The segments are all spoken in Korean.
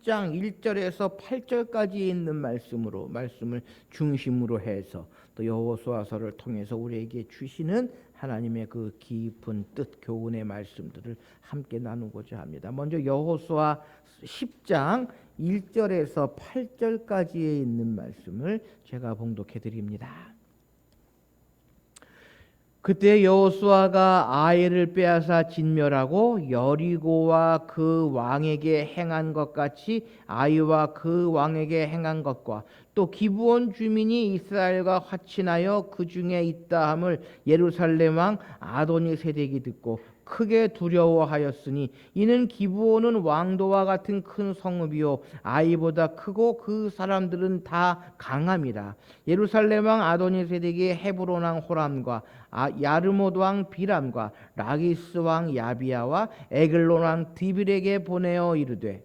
10장 1절에서 8절까지에 있는 말씀을 중심으로 해서 또 여호수아서를 통해서 우리에게 주시는 하나님의 그 깊은 뜻, 교훈의 말씀들을 함께 나누고자 합니다. 먼저 여호수아 10장 1절에서 8절까지에 있는 말씀을 제가 봉독해 드립니다. 그때 여호수아가 아이를 빼앗아 진멸하고 여리고와 그 왕에게 행한 것 같이 아이와 그 왕에게 행한 것과 또 기브온 주민이 이스라엘과 화친하여 그 중에 있다 함을 예루살렘 왕 아도니세덱이 듣고 크게 두려워하였으니 이는 기브온은 왕도와 같은 큰 성읍이요 아이보다 크고 그 사람들은 다 강함이라. 예루살렘 왕 아도니세덱이 헤브론 왕 호람과 야르못 왕 비람과 라기스 왕 야비야와 에글론 왕 디빌에게 보내어 이르되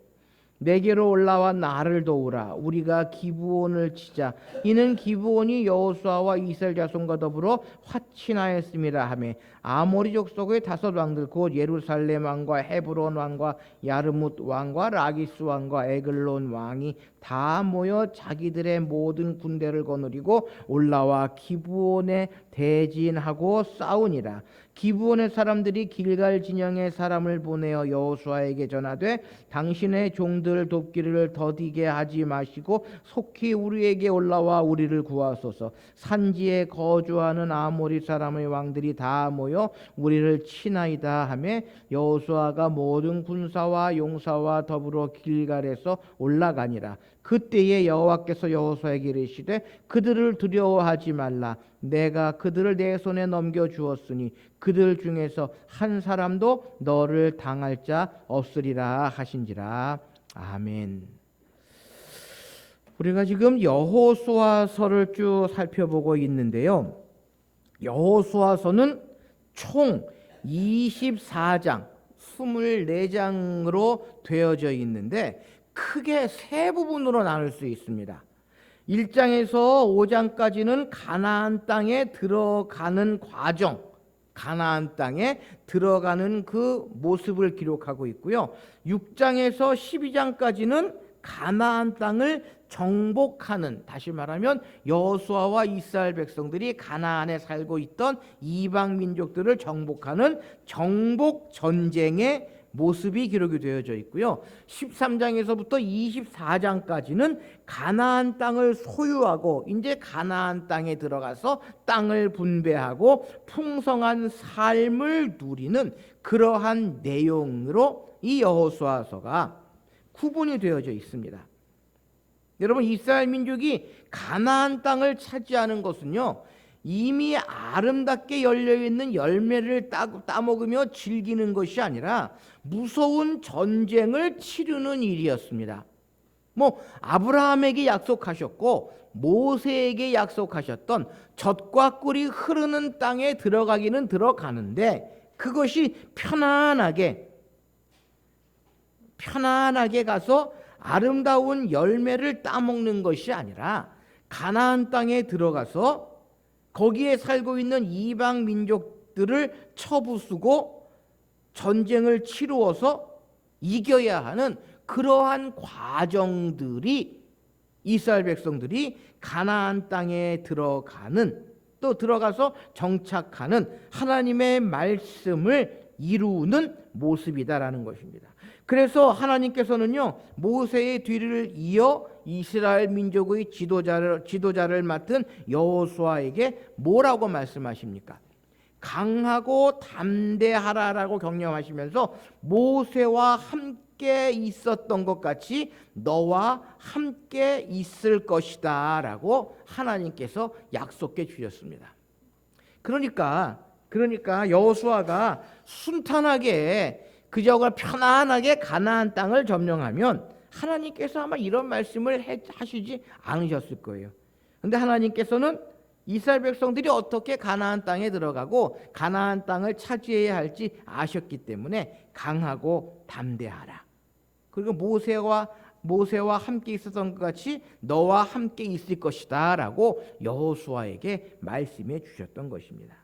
내게로 올라와 나를 도우라. 우리가 기브온을 치자. 이는 기브온이 여호수아와 이스라엘 자손과 더불어 화친하였음이라 하며 아모리 족속의 5 왕들 곧 예루살렘 왕과 헤브론 왕과 야르뭇 왕과 라기스 왕과 에글론 왕이 다 모여 자기들의 모든 군대를 거느리고 올라와 기브온에 대진하고 싸우니라. 기브온의 사람들이 길갈 진영에 사람을 보내어 여호수아에게 전하되 당신의 종들 돕기를 더디게 하지 마시고 속히 우리에게 올라와 우리를 구하소서. 산지에 거주하는 아모리 사람의 왕들이 다 모여 우리를 치나이다 하며 여호수아가 모든 군사와 용사와 더불어 길갈에서 올라가니라. 그때에 여호와께서 여호수아에게 이르시되 그들을 두려워하지 말라. 내가 그들을 내 손에 넘겨 주었으니 그들 중에서 한 사람도 너를 당할 자 없으리라 하신지라. 아멘. 우리가 지금 여호수아서를 쭉 살펴보고 있는데요. 여호수아서는 총 24장, 24장으로 되어져 있는데 크게 세 부분으로 나눌 수 있습니다. 1장에서 5장까지는 가나안 땅에 들어가는 과정, 가나안 땅에 들어가는 그 모습을 기록하고 있고요. 6장에서 12장까지는 가나안 땅을 정복하는, 다시 말하면 여호수아와 이스라엘 백성들이 가나안에 살고 있던 이방 민족들을 정복하는 정복 전쟁의 모습이 기록이 되어져 있고요. 13장에서부터 24장까지는 가나안 땅을 소유하고 이제 가나안 땅에 들어가서 땅을 분배하고 풍성한 삶을 누리는 그러한 내용으로 이 여호수아서가 구분이 되어져 있습니다. 여러분, 이스라엘 민족이 가나안 땅을 차지하는 것은요, 이미 아름답게 열려있는 열매를 따먹으며 즐기는 것이 아니라 무서운 전쟁을 치르는 일이었습니다. 아브라함에게 약속하셨고 모세에게 약속하셨던 젖과 꿀이 흐르는 땅에 들어가기는 들어가는데 그것이 편안하게 가서 아름다운 열매를 따먹는 것이 아니라 가나안 땅에 들어가서 거기에 살고 있는 이방 민족들을 쳐부수고 전쟁을 치루어서 이겨야 하는 그러한 과정들이 이스라엘 백성들이 가나안 땅에 들어가는, 또 들어가서 정착하는 하나님의 말씀을 이루는 모습이다라는 것입니다. 그래서 하나님께서는요, 모세의 뒤를 이어 이스라엘 민족의 지도자를 맡은 여호수아에게 뭐라고 말씀하십니까? 강하고 담대하라라고 격려하시면서 모세와 함께 있었던 것 같이 너와 함께 있을 것이다 라고 하나님께서 약속해 주셨습니다. 그러니까 여호수아가 순탄하게 그저가 편안하게 가나안 땅을 점령하면 하나님께서 아마 이런 말씀을 하시지 않으셨을 거예요. 그런데 하나님께서는 이스라엘 백성들이 어떻게 가나안 땅에 들어가고 가나안 땅을 차지해야 할지 아셨기 때문에 강하고 담대하라. 그리고 모세와 함께 있었던 것 같이 너와 함께 있을 것이다 라고 여호수아에게 말씀해 주셨던 것입니다.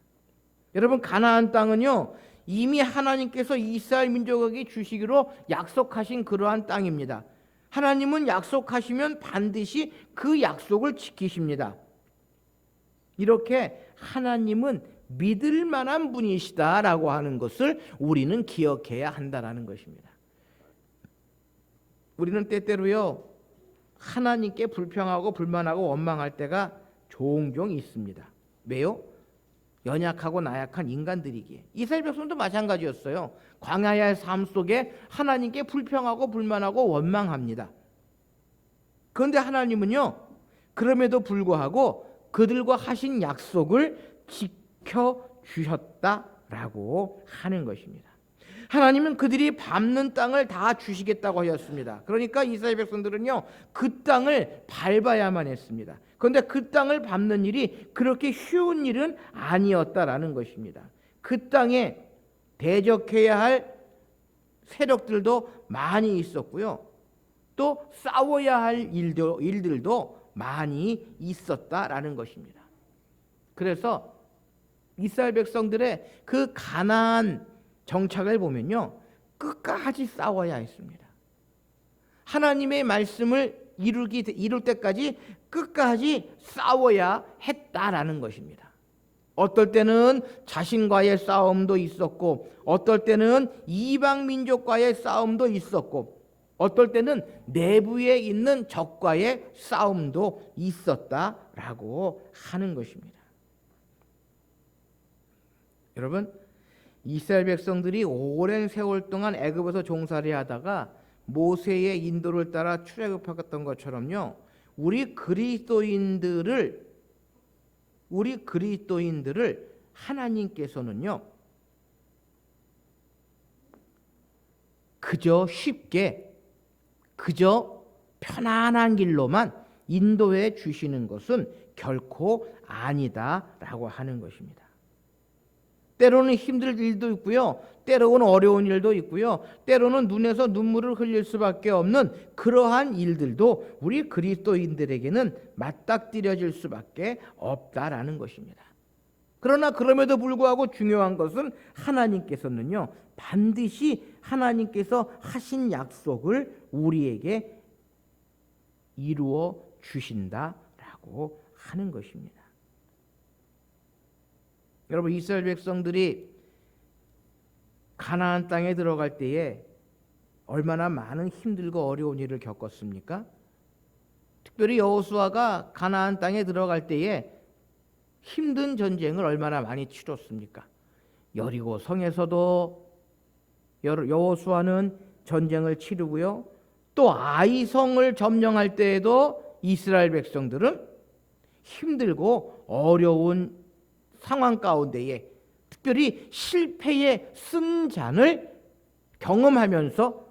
여러분, 가나안 땅은요, 이미 하나님께서 이스라엘 민족에게 주시기로 약속하신 그러한 땅입니다. 하나님은 약속하시면 반드시 그 약속을 지키십니다. 이렇게 하나님은 믿을 만한 분이시다라고 하는 것을 우리는 기억해야 한다라는 것입니다. 우리는 때때로요, 하나님께 불평하고 불만하고 원망할 때가 종종 있습니다. 왜요? 연약하고 나약한 인간들이기에. 이스라엘 백성도 마찬가지였어요. 광야의 삶 속에 하나님께 불평하고 불만하고 원망합니다. 그런데 하나님은요, 그럼에도 불구하고 그들과 하신 약속을 지켜주셨다라고 하는 것입니다. 하나님은 그들이 밟는 땅을 다 주시겠다고 하였습니다. 그러니까 이스라엘 백성들은요, 그 땅을 밟아야만 했습니다. 그런데 그 땅을 밟는 일이 그렇게 쉬운 일은 아니었다라는 것입니다. 그 땅에 대적해야 할 세력들도 많이 있었고요, 또 싸워야 할 일들도 많이 있었다라는 것입니다. 그래서 이스라엘 백성들의 그 가나안 정착을 보면요, 끝까지 싸워야 했습니다. 하나님의 말씀을 이룰 때까지 끝까지 싸워야 했다라는 것입니다. 어떨 때는 자신과의 싸움도 있었고, 어떨 때는 이방 민족과의 싸움도 있었고, 어떨 때는 내부에 있는 적과의 싸움도 있었다라고 하는 것입니다. 여러분, 이스라엘 백성들이 오랜 세월 동안 애굽에서 종살이 하다가 모세의 인도를 따라 출애굽했던 것처럼요, 우리 그리스도인들을 하나님께서는요, 그저 쉽게, 그저 편안한 길로만 인도해 주시는 것은 결코 아니다라고 하는 것입니다. 때로는 힘들 일도 있고요, 때로는 어려운 일도 있고요, 때로는 눈에서 눈물을 흘릴 수밖에 없는 그러한 일들도 우리 그리스도인들에게는 맞닥뜨려질 수밖에 없다라는 것입니다. 그러나 그럼에도 불구하고 중요한 것은 하나님께서는요, 반드시 하나님께서 하신 약속을 우리에게 이루어 주신다라고 하는 것입니다. 여러분, 이스라엘 백성들이 가나안 땅에 들어갈 때에 얼마나 많은 힘들고 어려운 일을 겪었습니까? 특별히 여호수아가 가나안 땅에 들어갈 때에 힘든 전쟁을 얼마나 많이 치렀습니까? 여리고 성에서도 여호수아는 전쟁을 치르고요, 또 아이성을 점령할 때에도 이스라엘 백성들은 힘들고 어려운 상황 가운데에 특별히 실패의 승잔을 경험하면서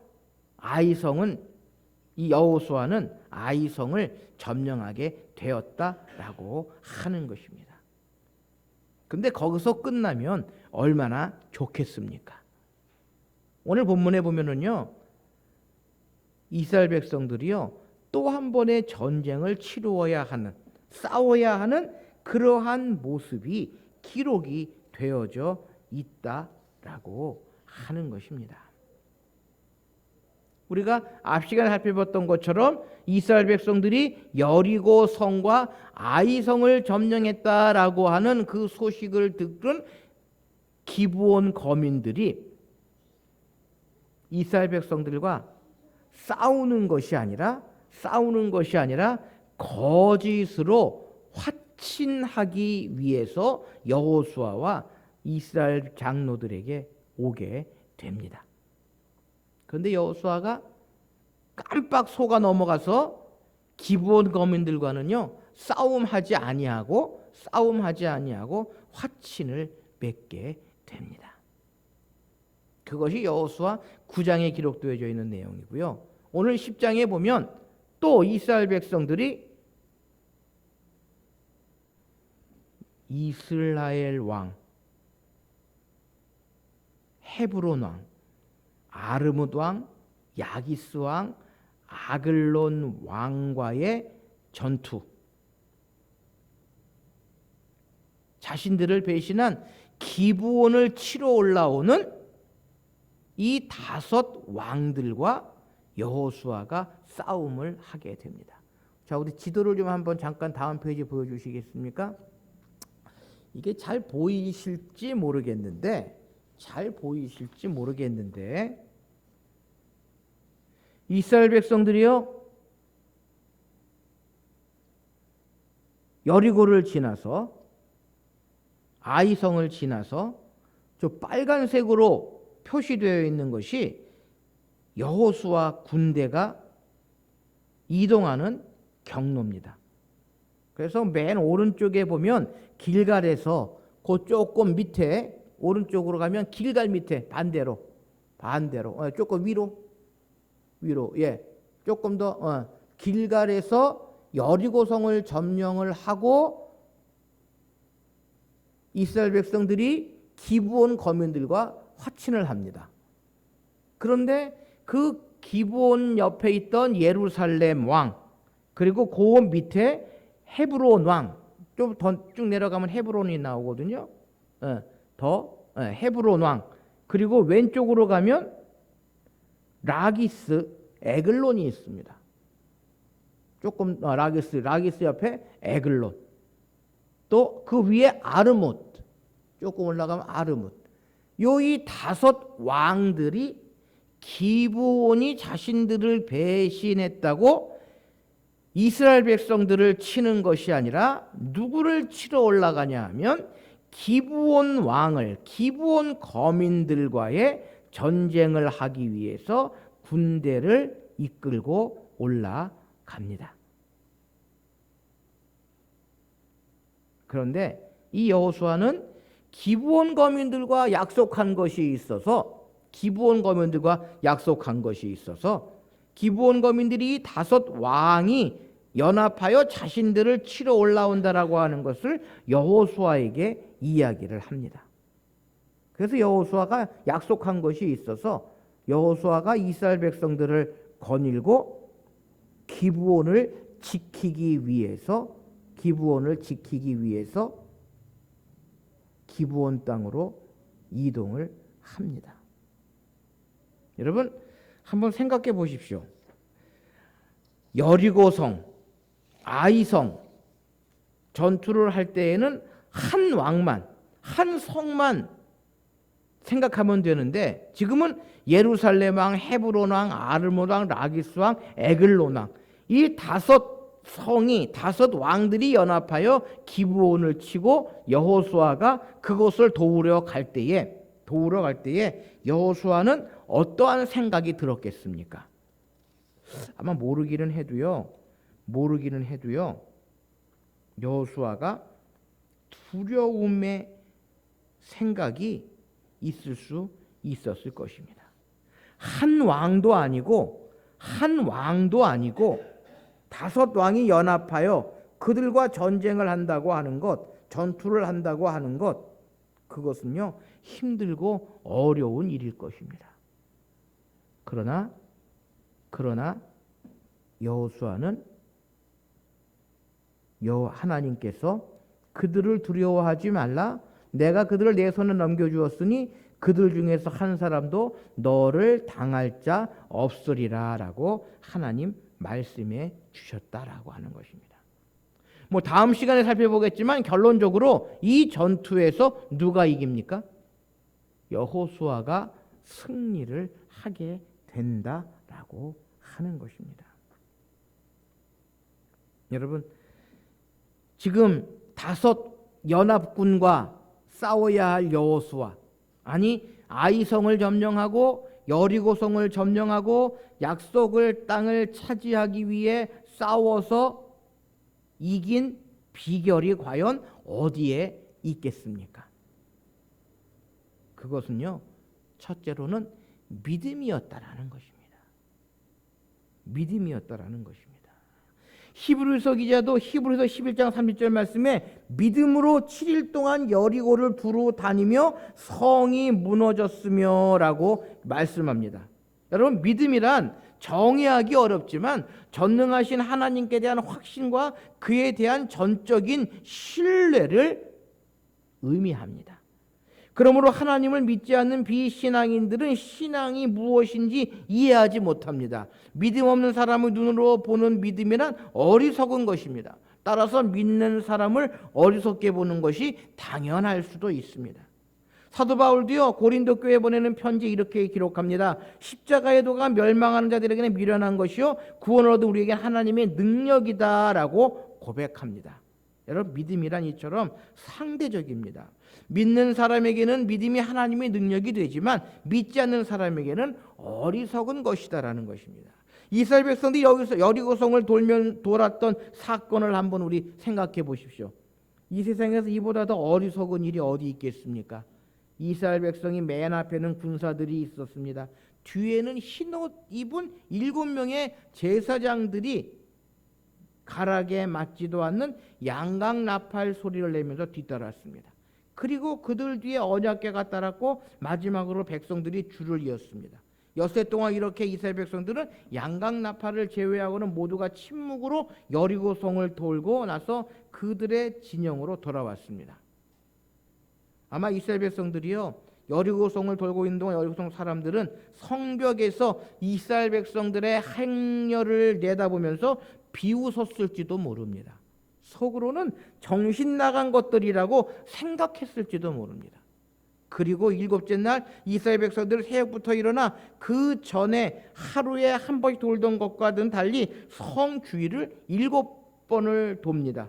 이 여호수아는 아이성을 점령하게 되었다라고 하는 것입니다. 근데 거기서 끝나면 얼마나 좋겠습니까? 오늘 본문에 보면은요, 이스라엘 백성들이요, 또 한 번의 전쟁을 싸워야 하는 그러한 모습이 기록이 되어져 있다라고 하는 것입니다. 우리가 앞 시간에 살펴봤던 것처럼 이스라엘 백성들이 여리고 성과 아이성을 점령했다라고 하는 그 소식을 듣는 기브온 거민들이 이스라엘 백성들과 싸우는 것이 아니라 거짓으로 친하기 위해서 여호수아와 이스라엘 장로들에게 오게 됩니다. 그런데 여호수아가 깜빡 속아 넘어가서 기브온 거민들과는요, 싸움하지 아니하고 화친을 맺게 됩니다. 그것이 여호수아 9장에 기록되어져 있는 내용이고요. 오늘 10장에 보면 또 이스라엘 백성들이 이스라엘 왕, 헤브론 왕, 아르므드 왕, 야기스 왕, 아글론 왕과의 전투, 자신들을 배신한 기브온을 치러 올라오는 이 5 왕들과 여호수아가 싸움을 하게 됩니다. 자, 우리 지도를 좀 한번 잠깐 다음 페이지 보여주시겠습니까? 이게 잘 보이실지 모르겠는데 이스라엘 백성들이요 여리고를 지나서 아이성을 지나서 저 빨간색으로 표시되어 있는 것이 여호수아 군대가 이동하는 경로입니다. 그래서 맨 오른쪽에 보면 길갈에서 그 조금 밑에 오른쪽으로 가면 길갈 밑에 반대로 조금 위로 조금 더 길갈에서 여리고성을 점령을 하고 이스라엘 백성들이 기브온 거민들과 화친을 합니다. 그런데 그 기브온 옆에 있던 예루살렘 왕 그리고 그 밑에 헤브론 왕 좀 더 쭉 내려가면 헤브론이 나오거든요. 헤브론 왕 그리고 왼쪽으로 가면 라기스 에글론이 있습니다. 조금 라기스 옆에 에글론 또 그 위에 아르못 조금 올라가면 아르못 이 5 왕들이 기브온이 자신들을 배신했다고 이스라엘 백성들을 치는 것이 아니라 누구를 치러 올라가냐 하면 기브온 왕을 기브온 거민들과의 전쟁을 하기 위해서 군대를 이끌고 올라갑니다. 그런데 이 여호수아는 기브온 거민들과 약속한 것이 있어서 기브온 거민들이 5 왕이 연합하여 자신들을 치러 올라온다라고 하는 것을 여호수아에게 이야기를 합니다. 그래서 여호수아가 약속한 것이 있어서 여호수아가 이스라엘 백성들을 거닐고 기브온을 지키기 위해서 기브온 땅으로 이동을 합니다. 여러분 한번 생각해 보십시오. 여리고성, 아이성 전투를 할 때에는 한 왕만, 한 성만 생각하면 되는데 지금은 예루살렘 왕, 헤브론 왕, 아르못 왕, 라기스 왕, 에글론 왕 이 5 성이 5 왕들이 연합하여 기브온을 치고 여호수아가 그곳을 도우러 갈 때에 여호수아는 어떠한 생각이 들었겠습니까? 아마 모르기는 해도요 여호수아가 두려움의 생각이 있을 수 있었을 것입니다. 한 왕도 아니고 5 왕이 연합하여 그들과 전쟁을 한다고 하는 것, 전투를 한다고 하는 것, 그것은요 힘들고 어려운 일일 것입니다. 그러나 여호수아는 하나님께서 그들을 두려워하지 말라, 내가 그들을 내 손에 넘겨주었으니 그들 중에서 한 사람도 너를 당할 자 없으리라 라고 하나님 말씀해 주셨다라고 하는 것입니다. 다음 시간에 살펴보겠지만 결론적으로 이 전투에서 누가 이깁니까? 여호수아가 승리를 하게 된다라고 하는 것입니다. 여러분 지금 5 연합군과 싸워야 할 여호수아, 아니 아이성을 점령하고 여리고성을 점령하고 약속을 땅을 차지하기 위해 싸워서 이긴 비결이 과연 어디에 있겠습니까? 그것은요 첫째로는 믿음이었다라는 것입니다. 히브리서 기자도 히브리서 11장 30절 말씀에 믿음으로 7일 동안 여리고를 두루 다니며 성이 무너졌으며 라고 말씀합니다. 여러분 믿음이란 정의하기 어렵지만 전능하신 하나님께 대한 확신과 그에 대한 전적인 신뢰를 의미합니다. 그러므로 하나님을 믿지 않는 비신앙인들은 신앙이 무엇인지 이해하지 못합니다. 믿음 없는 사람의 눈으로 보는 믿음이란 어리석은 것입니다. 따라서 믿는 사람을 어리석게 보는 것이 당연할 수도 있습니다. 사도 바울도요, 고린도 교회에 보내는 편지 이렇게 기록합니다. 십자가의 도가 멸망하는 자들에게는 미련한 것이요 구원을 얻은 우리에게 하나님의 능력이다라고 고백합니다. 여러분, 믿음이란 이처럼 상대적입니다. 믿는 사람에게는 믿음이 하나님의 능력이 되지만 믿지 않는 사람에게는 어리석은 것이다라는 것입니다. 이스라엘 백성들이 여기서 여리고성을 돌았던 사건을 한번 우리 생각해 보십시오. 이 세상에서 이보다 더 어리석은 일이 어디 있겠습니까? 이스라엘 백성이 맨 앞에는 군사들이 있었습니다. 뒤에는 흰옷 입은 7명의 제사장들이 가락에 맞지도 않는 양각 나팔 소리를 내면서 뒤따랐습니다. 그리고 그들 뒤에 언약궤가 따랐고 마지막으로 백성들이 줄을 이었습니다. 엿새 동안 이렇게 이스라엘 백성들은 양각 나팔을 제외하고는 모두가 침묵으로 여리고성을 돌고 나서 그들의 진영으로 돌아왔습니다. 아마 이스라엘 백성들이요, 여리고성을 돌고 있는 동안 여리고성 사람들은 성벽에서 이스라엘 백성들의 행렬을 내다보면서 비웃었을지도 모릅니다. 속으로는 정신 나간 것들이라고 생각했을지도 모릅니다. 그리고 7째 날 이스라엘 백성들은 새벽부터 일어나 그 전에 하루에 한 번씩 돌던 것과는 달리 성 주위를 7번을 돕니다.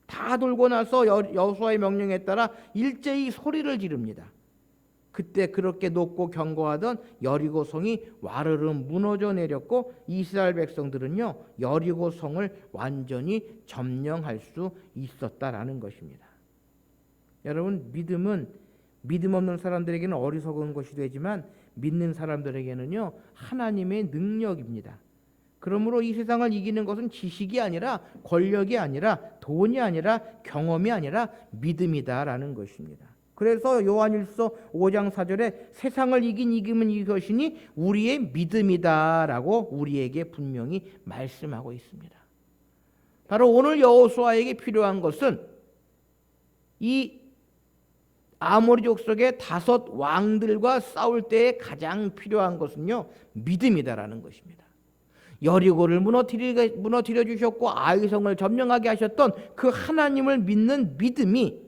다 돌고 나서 여호수아의 명령에 따라 일제히 소리를 지릅니다. 그때 그렇게 높고 견고하던 여리고성이 와르르 무너져 내렸고 이스라엘 백성들은요, 여리고성을 완전히 점령할 수 있었다라는 것입니다. 여러분, 믿음은 믿음 없는 사람들에게는 어리석은 것이 되지만 믿는 사람들에게는요, 하나님의 능력입니다. 그러므로 이 세상을 이기는 것은 지식이 아니라 권력이 아니라 돈이 아니라 경험이 아니라 믿음이다라는 것입니다. 그래서 요한일서 5장 4절에 세상을 이긴 이김은 이것이니 우리의 믿음이다라고 우리에게 분명히 말씀하고 있습니다. 바로 오늘 여호수아에게 필요한 것은 이 아모리 족속의 5 왕들과 싸울 때에 가장 필요한 것은요, 믿음이다라는 것입니다. 여리고를 무너뜨려 주셨고 아이성을 점령하게 하셨던 그 하나님을 믿는 믿음이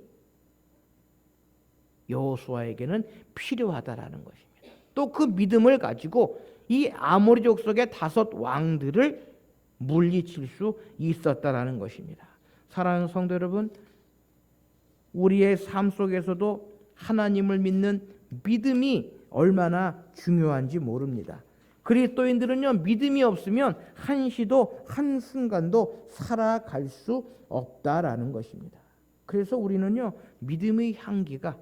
여호수아에게는 필요하다라는 것입니다. 또 그 믿음을 가지고 이 아모리 족속의 5 왕들을 물리칠 수 있었다라는 것입니다. 사랑하는 성도 여러분, 우리의 삶 속에서도 하나님을 믿는 믿음이 얼마나 중요한지 모릅니다. 그리스도인들은요, 믿음이 없으면 한시도 한순간도 살아갈 수 없다라는 것입니다. 그래서 우리는요, 믿음의 향기가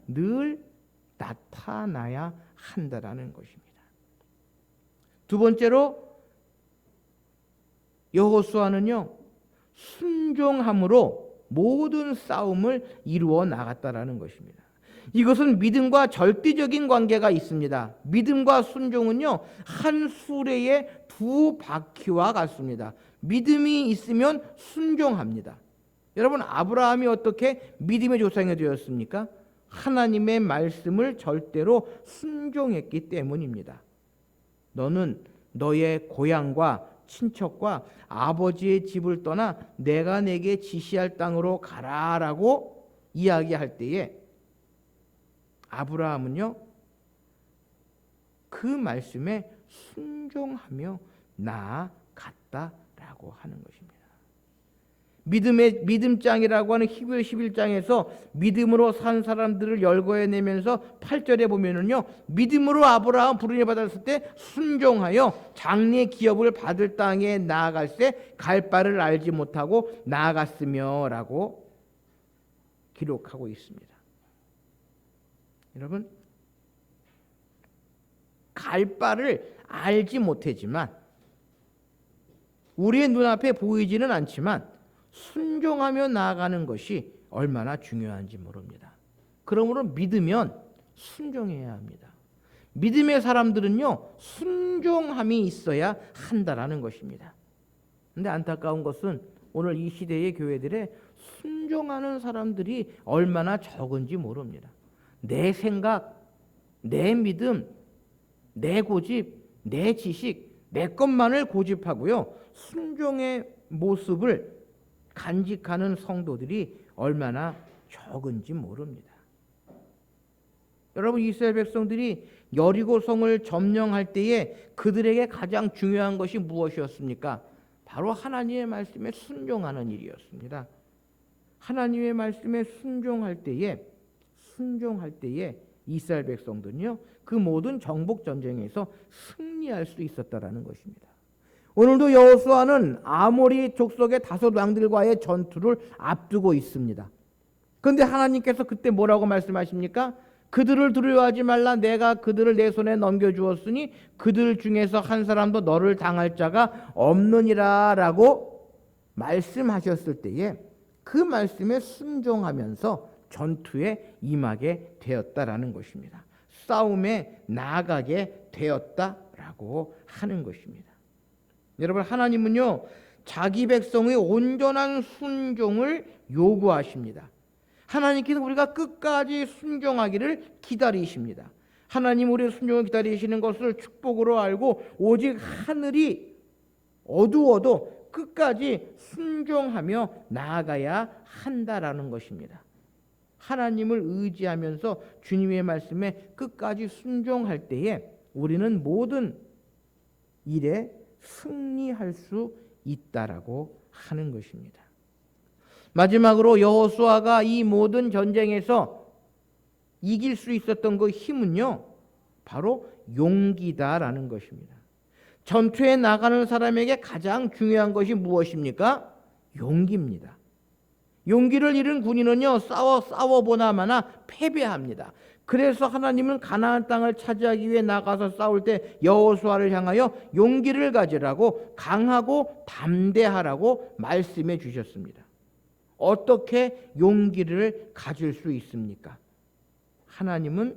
늘 나타나야 한다라는 것입니다. 두 번째로 여호수아는요, 순종함으로 모든 싸움을 이루어 나갔다라는 것입니다. 이것은 믿음과 절대적인 관계가 있습니다. 믿음과 순종은요, 한 수레의 2 바퀴와 같습니다. 믿음이 있으면 순종합니다. 여러분, 아브라함이 어떻게 믿음의 조상이 되었습니까? 하나님의 말씀을 절대로 순종했기 때문입니다. 너는 너의 고향과 친척과 아버지의 집을 떠나 내가 내게 지시할 땅으로 가라라고 이야기할 때에 아브라함은요, 그 말씀에 순종하며 나아갔다라고 하는 것입니다. 믿음장이라고 하는 히브리 11장에서 믿음으로 산 사람들을 열거해내면서 8절에 보면은요, 믿음으로 아브라함 부르짖어 받았을 때 순종하여 장래 기업을 받을 땅에 나아갈 때 갈 바를 알지 못하고 나아갔으며라고 기록하고 있습니다. 여러분, 갈 바를 알지 못하지만 우리의 눈앞에 보이지는 않지만 순종하며 나아가는 것이 얼마나 중요한지 모릅니다. 그러므로 믿으면 순종해야 합니다. 믿음의 사람들은요, 순종함이 있어야 한다라는 것입니다. 그런데 안타까운 것은 오늘 이 시대의 교회들의 순종하는 사람들이 얼마나 적은지 모릅니다. 내 생각, 내 믿음, 내 고집, 내 지식, 내 것만을 고집하고요. 순종의 모습을 간직하는 성도들이 얼마나 적은지 모릅니다. 여러분, 이스라엘 백성들이 여리고 성을 점령할 때에 그들에게 가장 중요한 것이 무엇이었습니까? 바로 하나님의 말씀에 순종하는 일이었습니다. 하나님의 말씀에 순종할 때에 이스라엘 백성들은요, 그 모든 정복 전쟁에서 승리할 수 있었다라는 것입니다. 오늘도 여호수아는 아모리 족속의 다섯 왕들과의 전투를 앞두고 있습니다. 그런데 하나님께서 그때 뭐라고 말씀하십니까? 그들을 두려워하지 말라. 내가 그들을 내 손에 넘겨주었으니 그들 중에서 한 사람도 너를 당할 자가 없느니라 라고 말씀하셨을 때에 그 말씀에 순종하면서 전투에 임하게 되었다라는 것입니다. 싸움에 나아가게 되었다라고 하는 것입니다. 여러분, 하나님은요, 자기 백성의 온전한 순종을 요구하십니다. 하나님께서 우리가 끝까지 순종하기를 기다리십니다. 하나님 우리의 순종을 기다리시는 것을 축복으로 알고 오직 하늘이 어두워도 끝까지 순종하며 나아가야 한다라는 것입니다. 하나님을 의지하면서 주님의 말씀에 끝까지 순종할 때에 우리는 모든 일에 승리할 수 있다라고 하는 것입니다. 마지막으로 여호수아가 이 모든 전쟁에서 이길 수 있었던 그 힘은요, 바로 용기다라는 것입니다. 전투에 나가는 사람에게 가장 중요한 것이 무엇입니까? 용기입니다. 용기를 잃은 군인은요, 싸워보나마나 패배합니다. 그래서 하나님은 가나안 땅을 차지하기 위해 나가서 싸울 때 여호수아를 향하여 용기를 가지라고, 강하고 담대하라고 말씀해 주셨습니다. 어떻게 용기를 가질 수 있습니까? 하나님은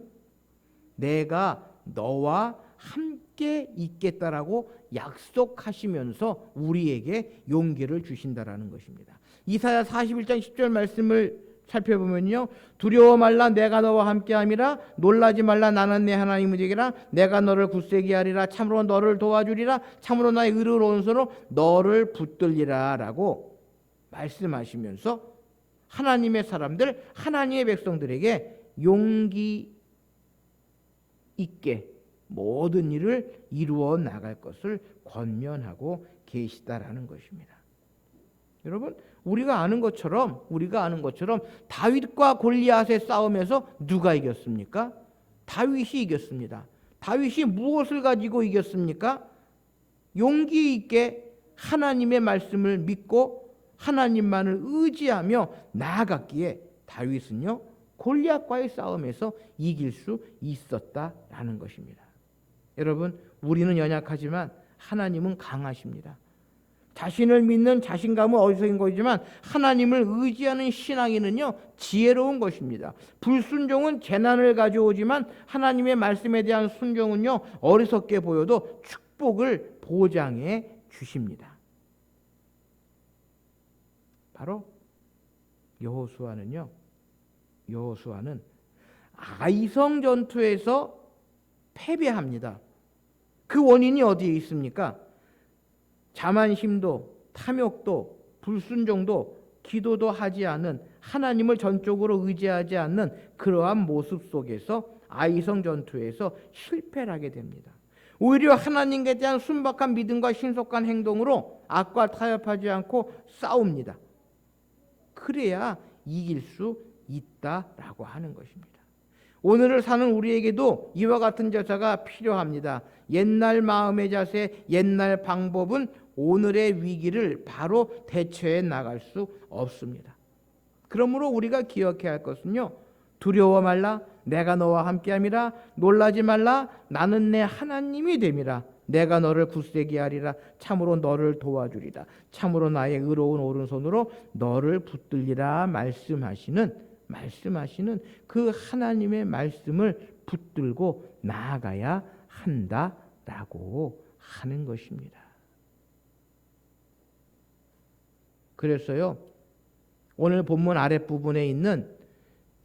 내가 너와 함께 있겠다라고 약속하시면서 우리에게 용기를 주신다라는 것입니다. 이사야 41장 10절 말씀을 살펴보면요, 두려워 말라. 내가 너와 함께함이라. 놀라지 말라. 나는 내 하나님이라. 내가 너를 굳세게 하리라. 참으로 너를 도와주리라. 참으로 나의 의로운 손으로 너를 붙들리라 라고 말씀하시면서 하나님의 사람들, 하나님의 백성들에게 용기 있게 모든 일을 이루어 나갈 것을 권면하고 계시다라는 것입니다. 여러분, 우리가 아는 것처럼 다윗과 골리앗의 싸움에서 누가 이겼습니까? 다윗이 이겼습니다. 다윗이 무엇을 가지고 이겼습니까? 용기 있게 하나님의 말씀을 믿고 하나님만을 의지하며 나아갔기에 다윗은요, 골리앗과의 싸움에서 이길 수 있었다라는 것입니다. 여러분, 우리는 연약하지만 하나님은 강하십니다. 자신을 믿는 자신감은 어리석은 것이지만 하나님을 의지하는 신앙인은요, 지혜로운 것입니다. 불순종은 재난을 가져오지만 하나님의 말씀에 대한 순종은요, 어리석게 보여도 축복을 보장해 주십니다. 바로 여호수아는 아이성 전투에서 패배합니다. 그 원인이 어디에 있습니까? 자만심도, 탐욕도, 불순종도, 기도도 하지 않은, 하나님을 전적으로 의지하지 않는 그러한 모습 속에서 아이성 전투에서 실패를 하게 됩니다. 오히려 하나님께 대한 순박한 믿음과 신속한 행동으로 악과 타협하지 않고 싸웁니다. 그래야 이길 수 있다라고 하는 것입니다. 오늘을 사는 우리에게도 이와 같은 자세가 필요합니다. 옛날 마음의 자세, 옛날 방법은 오늘의 위기를 바로 대처해 나갈 수 없습니다. 그러므로 우리가 기억해야 할 것은요, 두려워 말라. 내가 너와 함께함이라. 놀라지 말라. 나는 내 하나님이 됨이라. 내가 너를 굳세게 하리라. 참으로 너를 도와주리라. 참으로 나의 의로운 오른손으로 너를 붙들리라. 말씀하시는 그 하나님의 말씀을 붙들고 나아가야 한다라고 하는 것입니다. 그래서요, 오늘 본문 아랫부분에 있는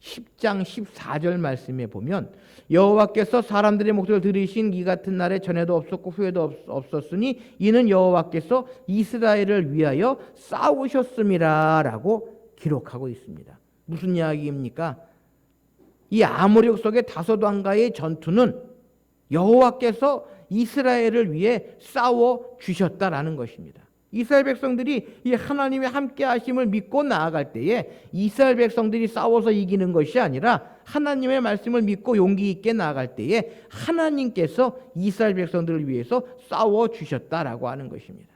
10장 14절 말씀에 보면 여호와께서 사람들의 목소리를 들으신 이 같은 날에 전에도 없었고 후에도 없었으니 이는 여호와께서 이스라엘을 위하여 싸우셨음이라 라고 기록하고 있습니다. 무슨 이야기입니까? 이 아모리 속의 다섯 왕과의 전투는 여호와께서 이스라엘을 위해 싸워 주셨다라는 것입니다. 이스라엘 백성들이 이 하나님의 함께 하심을 믿고 나아갈 때에 이스라엘 백성들이 싸워서 이기는 것이 아니라 하나님의 말씀을 믿고 용기 있게 나아갈 때에 하나님께서 이스라엘 백성들을 위해서 싸워 주셨다라고 하는 것입니다.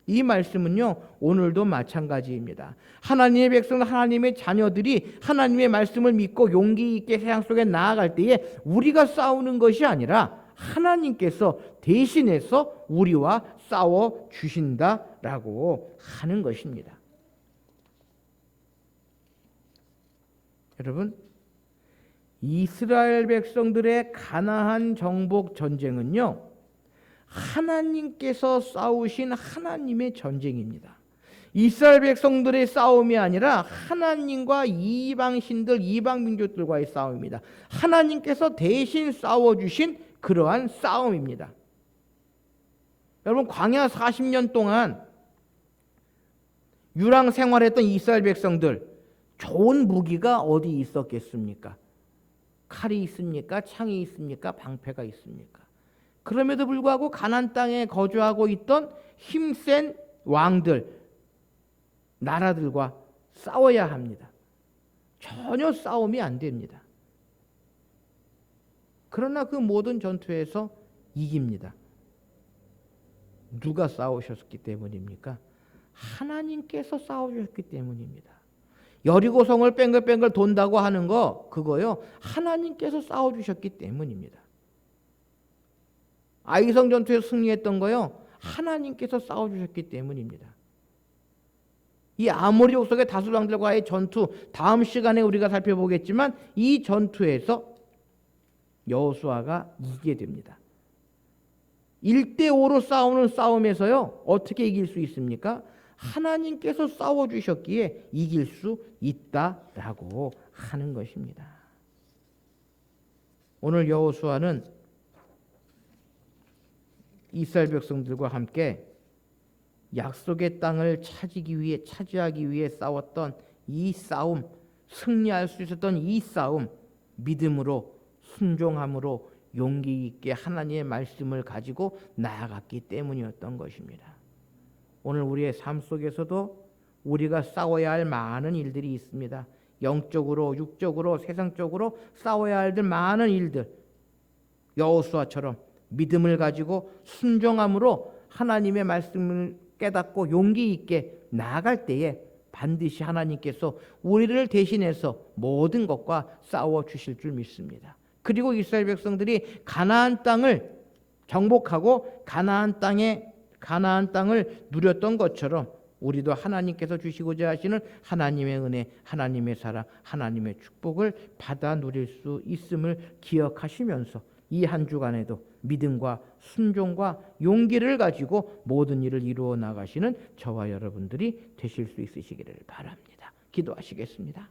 이 말씀은요, 오늘도 마찬가지입니다. 하나님의 백성, 하나님의 자녀들이 하나님의 말씀을 믿고 용기 있게 세상 속에 나아갈 때에 우리가 싸우는 것이 아니라 하나님께서 대신해서 우리와 싸워 주신다라고 하는 것입니다. 여러분, 이스라엘 백성들의 가나안 정복 전쟁은요, 하나님께서 싸우신 하나님의 전쟁입니다. 이스라엘 백성들의 싸움이 아니라 하나님과 이방신들, 이방 민족들과의 싸움입니다. 하나님께서 대신 싸워주신 그러한 싸움입니다. 여러분, 광야 40년 동안 유랑 생활했던 이스라엘 백성들, 좋은 무기가 어디 있었겠습니까? 칼이 있습니까? 창이 있습니까? 방패가 있습니까? 그럼에도 불구하고 가나안 땅에 거주하고 있던 힘센 왕들, 나라들과 싸워야 합니다. 전혀 싸움이 안 됩니다. 그러나 그 모든 전투에서 이깁니다. 누가 싸우셨기 때문입니까? 하나님께서 싸우셨기 때문입니다. 여리고성을 뺑글뺑글 돈다고 하는 거, 그거요, 하나님께서 싸워주셨기 때문입니다. 아이성 전투에서 승리했던 거요, 하나님께서 싸워주셨기 때문입니다. 이 아모리 족속의 다수왕들과의 전투, 다음 시간에 우리가 살펴보겠지만 이 전투에서 여호수아가 이기게 됩니다. 1대5로 싸우는 싸움에서요, 어떻게 이길 수 있습니까? 하나님께서 싸워주셨기에 이길 수 있다라고 하는 것입니다. 오늘 여호수아는 이스라엘 백성들과 함께 약속의 땅을 차지하기 위해 싸웠던 이 싸움, 승리할 수 있었던 이 싸움, 믿음으로, 순종함으로 용기 있게 하나님의 말씀을 가지고 나아갔기 때문이었던 것입니다. 오늘 우리의 삶 속에서도 우리가 싸워야 할 많은 일들이 있습니다. 영적으로, 육적으로, 세상적으로 싸워야 할 많은 일들, 여호수아처럼 믿음을 가지고 순종함으로 하나님의 말씀을 깨닫고 용기 있게 나아갈 때에 반드시 하나님께서 우리를 대신해서 모든 것과 싸워 주실 줄 믿습니다. 그리고 이스라엘 백성들이 가나안 땅을 정복하고 가나안 땅을 누렸던 것처럼 우리도 하나님께서 주시고자 하시는 하나님의 은혜, 하나님의 사랑, 하나님의 축복을 받아 누릴 수 있음을 기억하시면서 이 한 주간에도 믿음과 순종과 용기를 가지고 모든 일을 이루어 나가시는 저와 여러분들이 되실 수 있으시기를 바랍니다. 기도하시겠습니다.